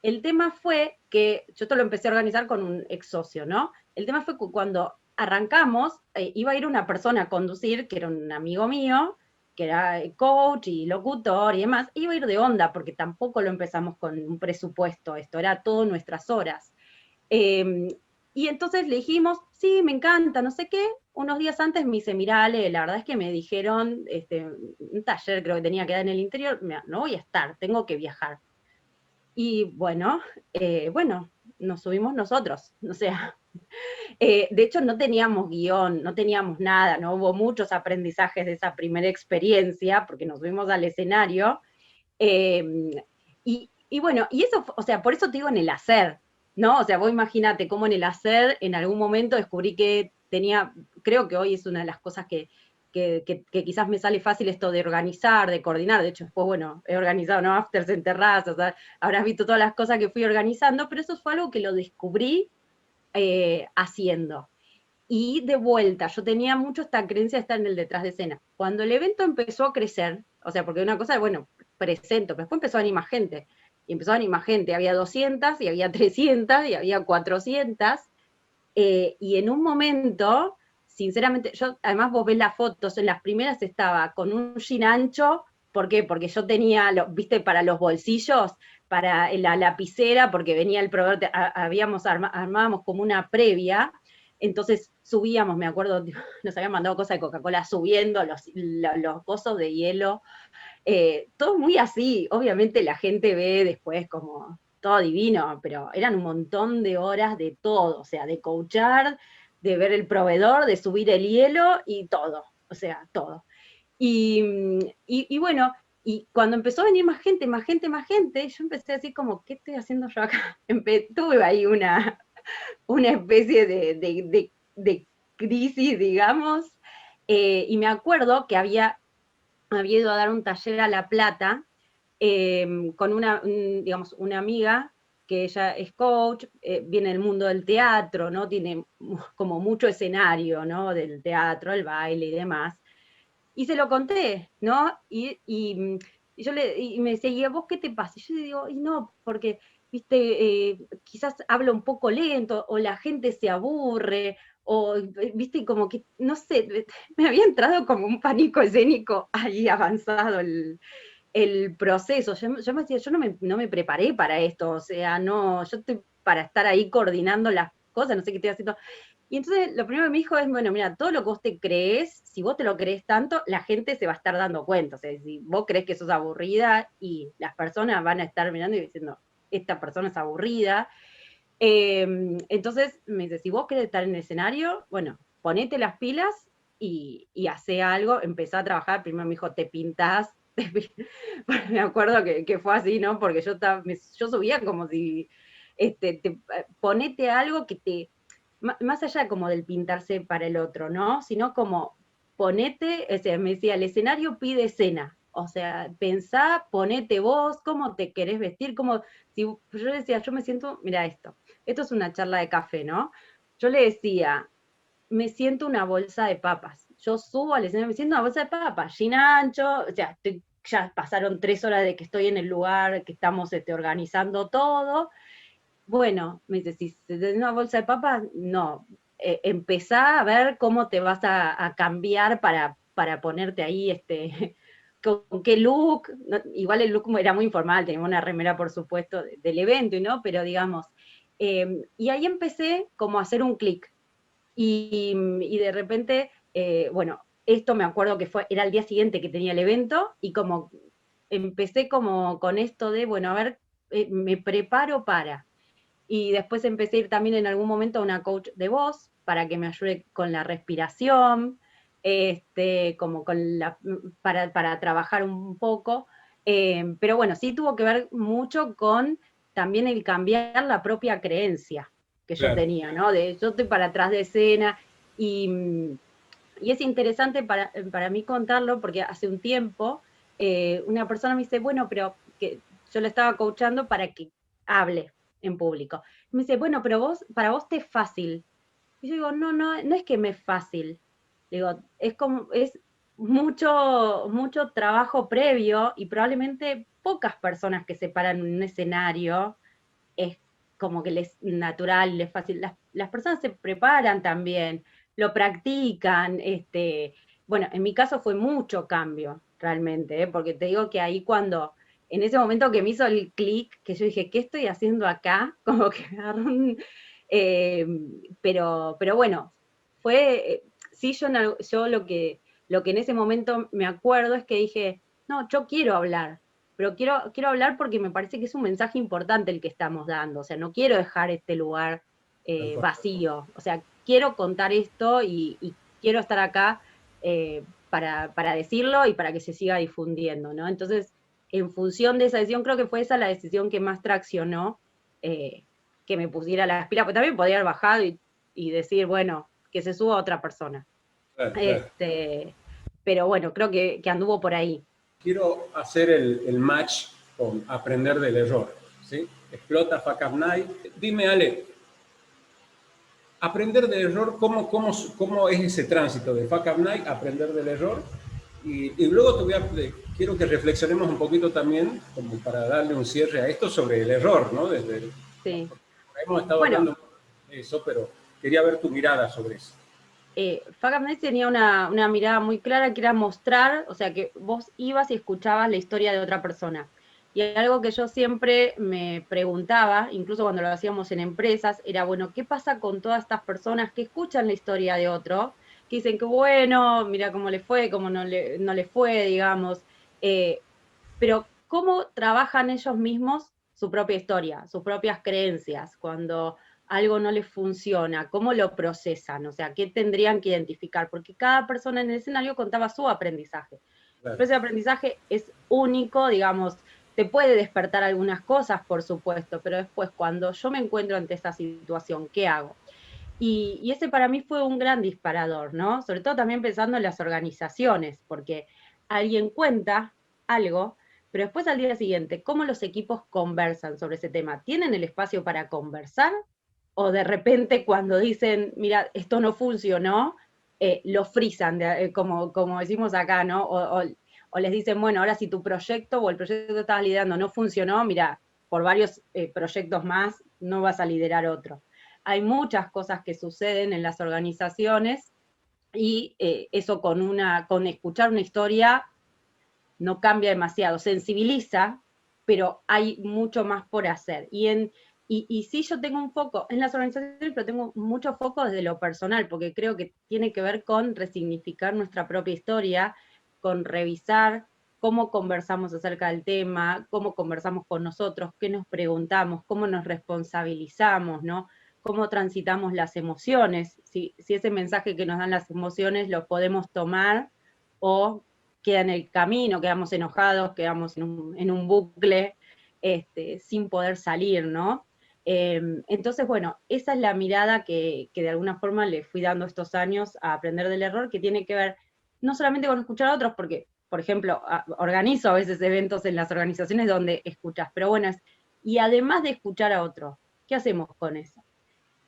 El tema fue que yo esto lo empecé a organizar con un ex socio, ¿no? El tema fue que cuando arrancamos, iba a ir una persona a conducir, que era un amigo mío, que era coach y locutor y demás, iba a ir de onda, porque tampoco lo empezamos con un presupuesto, esto era todo nuestras horas. Eh, y entonces le dijimos, sí, me encanta, no sé qué. Unos días antes me dice, mira, Ale, la verdad es que me dijeron, un taller creo que tenía que dar en el interior, mira, no voy a estar, tengo que viajar. Y bueno, nos subimos nosotros, o sea, de hecho no teníamos guión, no teníamos nada, no hubo muchos aprendizajes de esa primera experiencia, porque nos subimos al escenario, eh, y bueno, y eso, o sea, por eso te digo en el hacer, ¿no? O sea, vos imagínate cómo en el hacer, en algún momento descubrí que tenía, creo que hoy es una de las cosas que quizás me sale fácil esto de organizar, de coordinar. De hecho, después, bueno, he organizado, ¿no? Afters en terrazas, o sea, habrás visto todas las cosas que fui organizando, pero eso fue algo que lo descubrí haciendo. Y de vuelta, yo tenía mucho esta creencia de estar en el detrás de escena. Cuando el evento empezó a crecer, o sea, porque una cosa, bueno, presento, pero después empezó a venir más gente. y empezó a venir más gente, había 200, y había 300, y había 400, y en un momento, sinceramente, yo, además vos ves las fotos, en las primeras estaba con un jean ancho. ¿Por qué? Porque yo tenía, viste, para los bolsillos, para la lapicera, porque venía el proveedor, armábamos como una previa, entonces subíamos, me acuerdo, nos habían mandado cosas de Coca-Cola subiendo los pozos de hielo, todo muy así. Obviamente la gente ve después como todo divino, pero eran un montón de horas de todo, o sea, de coachar, de ver el proveedor, de subir el hielo y todo, o sea, todo. Y bueno, y cuando empezó a venir más gente, más gente, más gente, yo empecé así como, ¿qué estoy haciendo yo acá? Tuve ahí una especie de crisis, digamos, y me acuerdo que había ido a dar un taller a La Plata con digamos, una amiga que ella es coach, viene del mundo del teatro, ¿no? Tiene como mucho escenario, ¿no? Del teatro, el baile y demás. Y se lo conté, ¿no? Y me decía, ¿y a vos qué te pasa? Y yo le digo, y no, porque, viste, quizás hablo un poco lento, o la gente se aburre, o, viste, como que, no sé, me había entrado como un pánico escénico ahí avanzado el proceso. Yo me decía, yo no me preparé para esto, o sea, no, yo estoy para estar ahí coordinando las cosas, no sé qué estoy haciendo. Y entonces lo primero que me dijo es, bueno, mira, todo lo que vos te crees, si vos te lo crees tanto, la gente se va a estar dando cuenta. O sea, si vos crees que sos aburrida y las personas van a estar mirando y diciendo, esta persona es aburrida. Entonces me dice, si vos querés estar en el escenario, bueno, ponete las pilas y hacé algo, empezá a trabajar. Primero me dijo, te pintás. Me acuerdo que fue así, ¿no? Porque yo subía como si, ponete algo que más allá como del pintarse para el otro, ¿no? Sino como ponete, o sea, me decía, el escenario pide escena. O sea, pensá, ponete vos, cómo te querés vestir, si yo decía, yo me siento, mira esto es una charla de café, ¿no? Yo le decía, me siento una bolsa de papas. Yo subo al escenario, me siento una bolsa de papas, jean ancho, o sea, ya pasaron 3 horas de que estoy en el lugar, que estamos organizando todo. Bueno, me dice, si tenés una bolsa de papas, no. Empezá a ver cómo te vas a cambiar para ponerte ahí, con qué look. Igual el look era muy informal, teníamos una remera, por supuesto, del evento, ¿no? Pero digamos, y ahí empecé como a hacer un clic. Y de repente, bueno, esto me acuerdo que era el día siguiente que tenía el evento, y como empecé como con esto de, bueno, a ver, me preparo para. Y después empecé a ir también en algún momento a una coach de voz para que me ayude con la respiración, como para trabajar un poco. Pero bueno, sí tuvo que ver mucho con también el cambiar la propia creencia que yo Claro. tenía, ¿no? De yo estoy para atrás de escena. Y es interesante para mí contarlo porque hace un tiempo una persona me dice, bueno, pero que yo le estaba coachando para que hable en público. Y me dice, bueno, pero para vos te es fácil. Y yo digo, no es que me es fácil. Digo, es mucho, mucho trabajo previo, y probablemente pocas personas que se paran en un escenario es como que les natural, les fácil. Las personas se preparan también, lo practican. Bueno, en mi caso fue mucho cambio, realmente, porque te digo que ahí en ese momento que me hizo el clic, que yo dije, ¿qué estoy haciendo acá? Como que agarró eh, pero bueno, sí, yo lo que en ese momento me acuerdo es que dije, no, yo quiero hablar, pero quiero hablar porque me parece que es un mensaje importante el que estamos dando. O sea, no quiero dejar este lugar vacío. O sea, quiero contar esto y quiero estar acá para decirlo y para que se siga difundiendo, ¿no? Entonces, en función de esa decisión, creo que fue esa la decisión que más traccionó, que me pusiera las pilas, porque también podría haber bajado y decir, bueno, que se suba otra persona. Claro, claro. Este, pero bueno, creo que anduvo por ahí. Quiero hacer el match con aprender del error, ¿sí? Explota Fuck Up Night. Dime, Ale, aprender del error, ¿cómo es ese tránsito de Fuck Up Night a aprender del error? Y luego quiero que reflexionemos un poquito también, como para darle un cierre a esto, sobre el error, ¿no? Sí. Hemos estado Bueno, hablando de eso, pero quería ver tu mirada sobre eso. Fagame tenía una mirada muy clara que era mostrar, o sea, que vos ibas y escuchabas la historia de otra persona. Y algo que yo siempre me preguntaba, incluso cuando lo hacíamos en empresas, era, bueno, ¿qué pasa con todas estas personas que escuchan la historia de otro? Que dicen que bueno, mira cómo le fue, cómo no le fue, digamos. Pero ¿cómo trabajan ellos mismos su propia historia, sus propias creencias? Cuando algo no les funciona, ¿cómo lo procesan? O sea, ¿qué tendrían que identificar? Porque cada persona en el escenario contaba su aprendizaje. Claro. Pero ese aprendizaje es único, digamos, te puede despertar algunas cosas, por supuesto, pero después cuando yo me encuentro ante esta situación, ¿qué hago? Y ese para mí fue un gran disparador, ¿no? Sobre todo también pensando en las organizaciones, porque alguien cuenta algo, pero después al día siguiente, ¿cómo los equipos conversan sobre ese tema? ¿Tienen el espacio para conversar? ¿O de repente cuando dicen, mira, esto no funcionó, lo frisan, como decimos acá, ¿no? O les dicen, bueno, ahora si tu proyecto o el proyecto que estabas liderando no funcionó, mira, por varios proyectos más no vas a liderar otro. Hay muchas cosas que suceden en las organizaciones y eso con escuchar una historia no cambia demasiado, sensibiliza, pero hay mucho más por hacer. Y sí, yo tengo un foco en las organizaciones, pero tengo mucho foco desde lo personal, porque creo que tiene que ver con resignificar nuestra propia historia, con revisar cómo conversamos acerca del tema, cómo conversamos con nosotros, qué nos preguntamos, cómo nos responsabilizamos, ¿no? Cómo transitamos las emociones, si ese mensaje que nos dan las emociones lo podemos tomar o queda en el camino, quedamos enojados, quedamos en un bucle sin poder salir, ¿no? Entonces, bueno, esa es la mirada que de alguna forma le fui dando estos años a aprender del error, que tiene que ver no solamente con escuchar a otros, porque, por ejemplo, organizo a veces eventos en las organizaciones donde escuchas, pero bueno, y además de escuchar a otros, ¿qué hacemos con eso?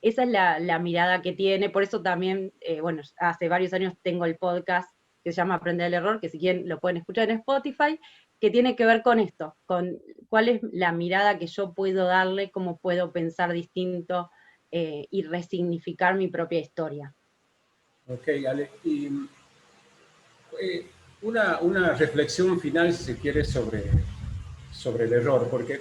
Esa es la mirada que tiene, por eso también, bueno, hace varios años tengo el podcast que se llama Aprender el Error, que si quieren lo pueden escuchar en Spotify, que tiene que ver con esto, con cuál es la mirada que yo puedo darle, cómo puedo pensar distinto y resignificar mi propia historia. Ok, Ale. Y una reflexión final, si se quiere, sobre el error, porque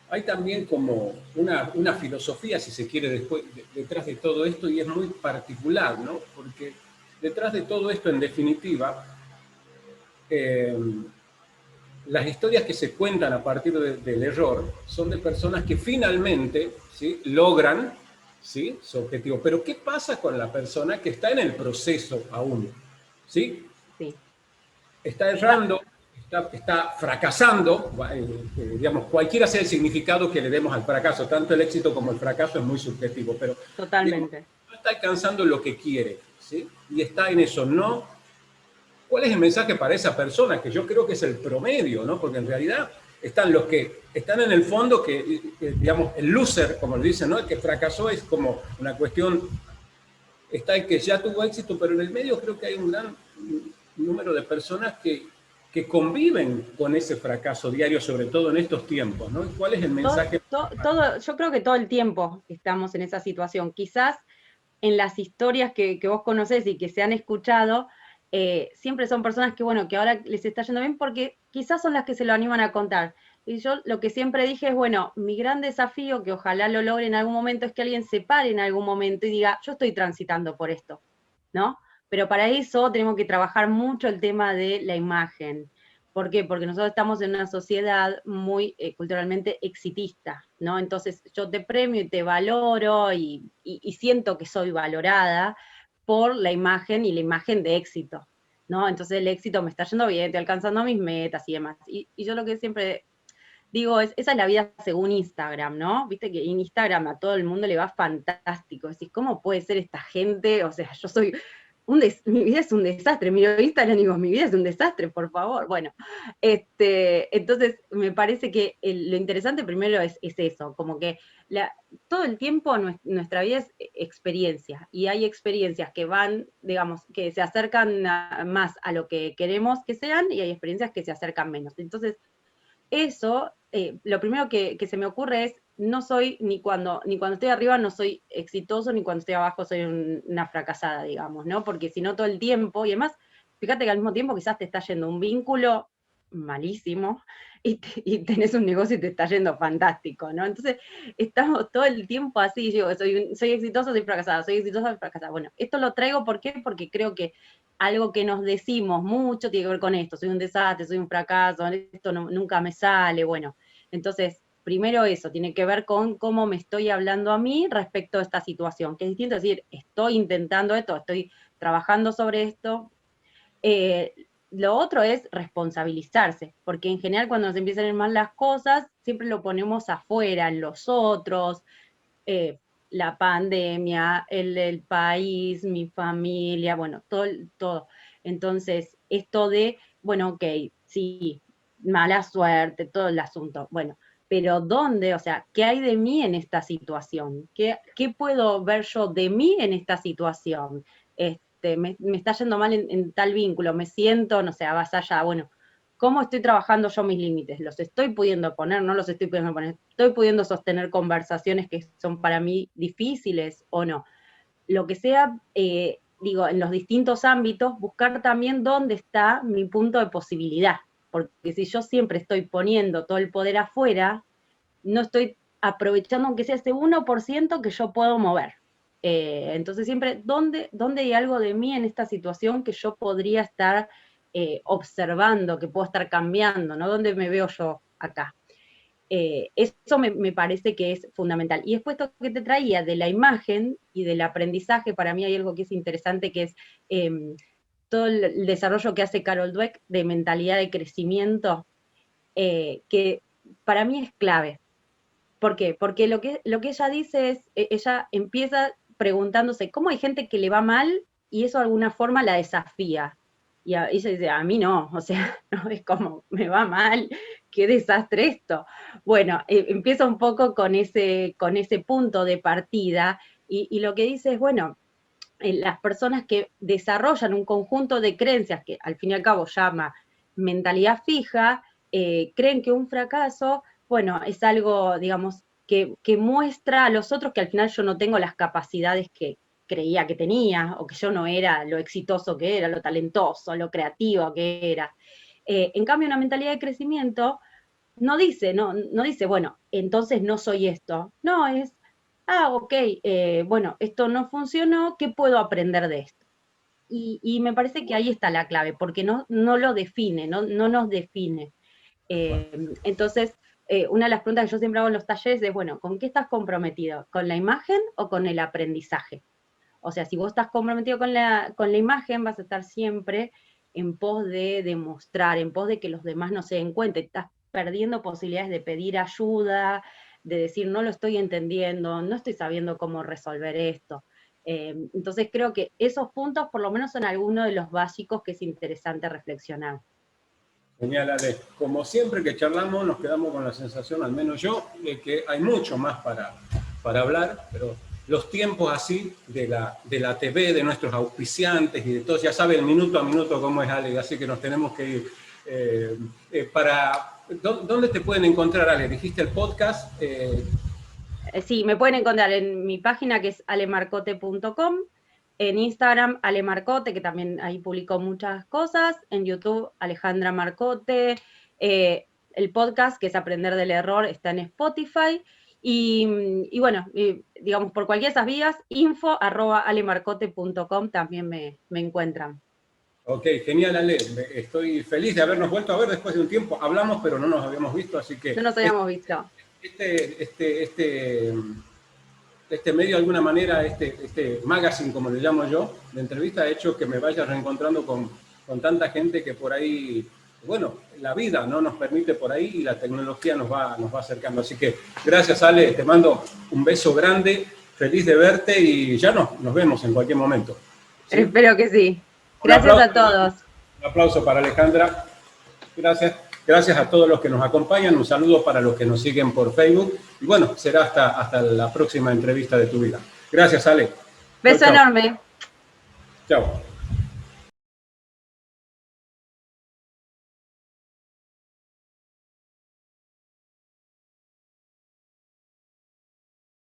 hay también como una filosofía, si se quiere, detrás de todo esto, y es muy particular, ¿no? Porque detrás de todo esto, en definitiva, eh, las historias que se cuentan a partir del error son de personas que finalmente, ¿sí?, logran, ¿sí?, su objetivo. Pero ¿qué pasa con la persona que está en el proceso aún? ¿Sí? Sí. Está errando, está fracasando, digamos, cualquiera sea el significado que le demos al fracaso, tanto el éxito como el fracaso es muy subjetivo, pero digamos, Totalmente. no está alcanzando lo que quiere, ¿sí? Y está en eso, ¿no? ¿Cuál es el mensaje para esa persona? Que yo creo que es el promedio, ¿no? Porque en realidad están los que están en el fondo, digamos, el loser, como le dicen, ¿no? El que fracasó es como una cuestión, está el que ya tuvo éxito, pero en el medio creo que hay un gran número de personas que conviven con ese fracaso diario, sobre todo en estos tiempos, ¿no? ¿Cuál es el mensaje? Yo creo que todo el tiempo estamos en esa situación. Quizás en las historias que vos conocés y que se han escuchado, siempre son personas que, bueno, que ahora les está yendo bien porque quizás son las que se lo animan a contar. Y yo lo que siempre dije es, bueno, mi gran desafío, que ojalá lo logre en algún momento, es que alguien se pare en algún momento y diga, yo estoy transitando por esto, ¿no? Pero para eso tenemos que trabajar mucho el tema de la imagen. ¿Por qué? Porque nosotros estamos en una sociedad muy culturalmente exitista, ¿no? Entonces yo te premio y te valoro y siento que soy valorada por la imagen y la imagen de éxito, ¿no? Entonces el éxito me está yendo bien, estoy alcanzando mis metas y demás. Y yo lo que siempre digo esa es la vida según Instagram, ¿no? Viste que en Instagram a todo el mundo le va fantástico. Decís, ¿cómo puede ser esta gente? O sea, yo soy mi vida es un desastre, mi Instagram, digo, mi vida es un desastre, por favor. Bueno, entonces me parece que lo interesante primero es eso, como que todo el tiempo nuestra vida es experiencia, y hay experiencias que van, digamos, que se acercan más a lo que queremos que sean, y hay experiencias que se acercan menos. Entonces, eso, lo primero que se me ocurre es, no soy, ni cuando estoy arriba no soy exitoso, ni cuando estoy abajo soy una fracasada, digamos, ¿no? Porque si no todo el tiempo, y además, fíjate que al mismo tiempo quizás te está yendo un vínculo malísimo, y tenés un negocio y te está yendo fantástico, ¿no? Entonces, estamos todo el tiempo así, yo soy exitoso, soy fracasada, soy exitosa, soy fracasada. Bueno, esto lo traigo, ¿por qué? Porque creo que algo que nos decimos mucho tiene que ver con esto, soy un desastre, soy un fracaso, esto nunca me sale, bueno, entonces, primero eso, tiene que ver con cómo me estoy hablando a mí respecto a esta situación, que es distinto decir, estoy intentando esto, estoy trabajando sobre esto. Lo otro es responsabilizarse, porque en general cuando nos empiezan a ir mal las cosas, siempre lo ponemos afuera, en los otros, eh, la pandemia, el país, mi familia, bueno, todo. Entonces, esto de, bueno, ok, sí, mala suerte, todo el asunto, bueno, pero ¿dónde? O sea, ¿qué hay de mí en esta situación? ¿Qué puedo ver yo de mí en esta situación? Me está yendo mal en tal vínculo, me siento, no sé, avasallada, bueno, ¿cómo estoy trabajando yo mis límites? ¿Los estoy pudiendo poner? ¿No los estoy pudiendo poner? ¿Estoy pudiendo sostener conversaciones que son para mí difíciles o no? Lo que sea, digo, en los distintos ámbitos, buscar también dónde está mi punto de posibilidad. Porque si yo siempre estoy poniendo todo el poder afuera, no estoy aprovechando aunque sea ese 1% que yo puedo mover. Entonces siempre, ¿dónde hay algo de mí en esta situación que yo podría estar observando, que puedo estar cambiando, ¿no? ¿Dónde me veo yo acá? Eso me parece que es fundamental. Y después esto que te traía de la imagen y del aprendizaje, para mí hay algo que es interesante, que es todo el desarrollo que hace Carol Dweck de mentalidad de crecimiento, que para mí es clave. ¿Por qué? Porque lo que ella dice es, ella empieza preguntándose cómo hay gente que le va mal y eso de alguna forma la desafía. Y ella dice, a mí no, o sea, no es como, me va mal, qué desastre esto. Bueno, empieza un poco con ese punto de partida y lo que dice es, bueno, las personas que desarrollan un conjunto de creencias que al fin y al cabo llama mentalidad fija, creen que un fracaso, bueno, es algo, digamos, que muestra a los otros que al final yo no tengo las capacidades que creía que tenía, o que yo no era lo exitoso que era, lo talentoso, lo creativo que era. En cambio, una mentalidad de crecimiento no dice, no dice, bueno, entonces no soy esto. No, es, ok, bueno, esto no funcionó, ¿qué puedo aprender de esto? Y me parece que ahí está la clave, porque no lo define, no nos define. Entonces, una de las preguntas que yo siempre hago en los talleres es, bueno, ¿con qué estás comprometido? ¿Con la imagen o con el aprendizaje? O sea, si vos estás comprometido con la imagen, vas a estar siempre en pos de demostrar, en pos de que los demás no se den cuenta. Estás perdiendo posibilidades de pedir ayuda, de decir, no lo estoy entendiendo, no estoy sabiendo cómo resolver esto. Entonces creo que esos puntos por lo menos son algunos de los básicos que es interesante reflexionar. Genial, Ale. Como siempre que charlamos, nos quedamos con la sensación, al menos yo, de que hay mucho más para hablar, pero los tiempos así de la TV, de nuestros auspiciantes y de todo, ya saben, minuto a minuto cómo es, Ale, así que nos tenemos que ir. ¿Dónde te pueden encontrar, Ale? Dijiste el podcast. Sí, me pueden encontrar en mi página que es alemarcote.com, en Instagram alemarcote, que también ahí publico muchas cosas, en YouTube Alejandra Marcote, el podcast que es Aprender del Error está en Spotify, y bueno, digamos por cualquiera de esas vías, info@alemarcote.com también me encuentran. Ok, genial, Ale. Estoy feliz de habernos vuelto a ver después de un tiempo. Hablamos, pero no nos habíamos visto, así que... No nos habíamos visto. Este medio, de alguna manera, este magazine, como le llamo yo, de entrevista, ha hecho que me vaya reencontrando con tanta gente que por ahí, bueno, la vida no nos permite por ahí y la tecnología nos va acercando. Así que gracias, Ale, te mando un beso grande, feliz de verte y ya nos vemos en cualquier momento. ¿sí? Espero que sí. Gracias a todos. Un aplauso para Alejandra. Gracias. Gracias a todos los que nos acompañan. Un saludo para los que nos siguen por Facebook. Y bueno, será hasta la próxima entrevista de Tu Vida. Gracias, Ale. Beso enorme. Chao.